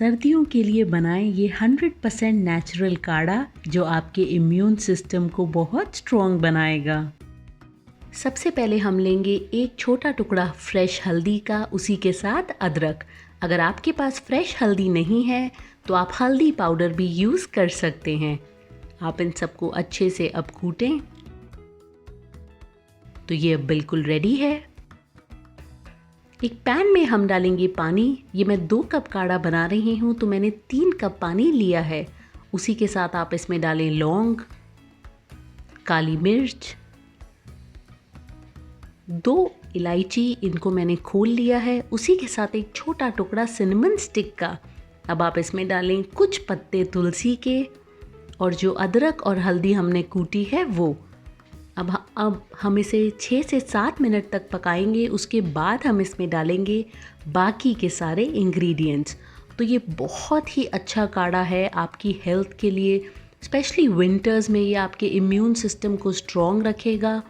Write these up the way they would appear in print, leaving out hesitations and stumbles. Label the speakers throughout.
Speaker 1: सर्दियों के लिए बनाएं ये 100% नेचुरल काढ़ा जो आपके इम्यून सिस्टम को बहुत स्ट्रॉन्ग बनाएगा। सबसे पहले हम लेंगे एक छोटा टुकड़ा फ्रेश हल्दी का, उसी के साथ अदरक। अगर आपके पास फ्रेश हल्दी नहीं है तो आप हल्दी पाउडर भी यूज़ कर सकते हैं। आप इन सबको अच्छे से अब कूटें। तो ये अब बिल्कुल रेडी है। एक पैन में हम डालेंगे पानी। ये मैं 2 कप काढ़ा बना रही हूँ तो मैंने 3 कप पानी लिया है। उसी के साथ आप इसमें डालें लौंग, काली मिर्च, 2 इलायची, इनको मैंने खोल लिया है। उसी के साथ एक छोटा टुकड़ा सिनेमन स्टिक का। अब आप इसमें डालें कुछ पत्ते तुलसी के और जो अदरक और हल्दी हमने कूटी है वो। अब हम इसे 6 से 7 मिनट तक पकाएंगे। उसके बाद हम इसमें डालेंगे बाकी के सारे इंग्रेडिएंट्स। तो ये बहुत ही अच्छा काढ़ा है आपकी हेल्थ के लिए, स्पेशली विंटर्स में। ये आपके इम्यून सिस्टम को स्ट्रॉन्ग रखेगा।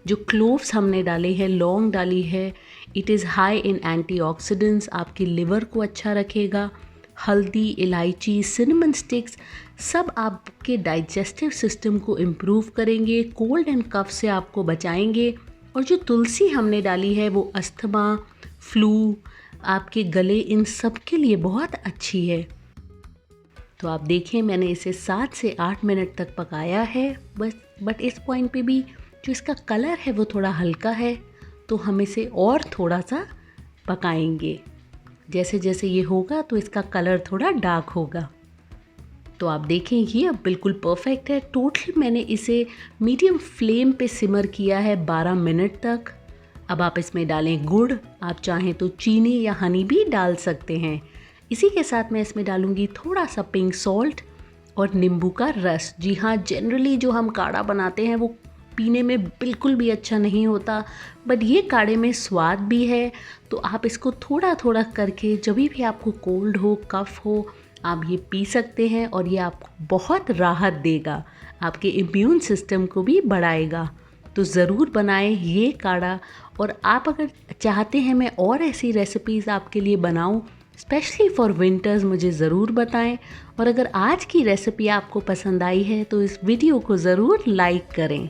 Speaker 1: जो क्लोव्स हमने डाले हैं, लौंग डाली है, it is high in antioxidants, आपके लिवर को अच्छा रखेगा। हल्दी, इलायची, सिनेमन स्टिक्स सब आपके डाइजेस्टिव सिस्टम को इम्प्रूव करेंगे, कोल्ड एंड कफ से आपको बचाएंगे। और जो तुलसी हमने डाली है वो अस्थमा, फ्लू, आपके गले, इन सब के लिए बहुत अच्छी है। तो आप देखें मैंने इसे 7 से 8 मिनट तक पकाया है बट इस पॉइंट पे भी जो इसका कलर है वो थोड़ा हल्का है, तो हम इसे और थोड़ा सा पकाएंगे। जैसे जैसे ये होगा तो इसका कलर थोड़ा डार्क होगा। तो आप देखें ये अब बिल्कुल परफेक्ट है। टोटल मैंने इसे मीडियम फ्लेम पे सिमर किया है 12 मिनट तक। अब आप इसमें डालें गुड़, आप चाहें तो चीनी या हनी भी डाल सकते हैं। इसी के साथ मैं इसमें डालूंगी थोड़ा सा पिंक सॉल्ट और नींबू का रस। जी हाँ, जनरली जो हम काढ़ा बनाते हैं वो पीने में बिल्कुल भी अच्छा नहीं होता, बट ये काढ़े में स्वाद भी है। तो आप इसको थोड़ा थोड़ा करके जब भी आपको कोल्ड हो, कफ हो, आप ये पी सकते हैं और ये आपको बहुत राहत देगा, आपके इम्यून सिस्टम को भी बढ़ाएगा। तो ज़रूर बनाएं ये काढ़ा। और आप अगर चाहते हैं मैं और ऐसी रेसिपीज़ आपके लिए बनाऊं स्पेशली फॉर विंटर्स, मुझे ज़रूर बताएं। और अगर आज की रेसिपी आपको पसंद आई है तो इस वीडियो को ज़रूर लाइक करें।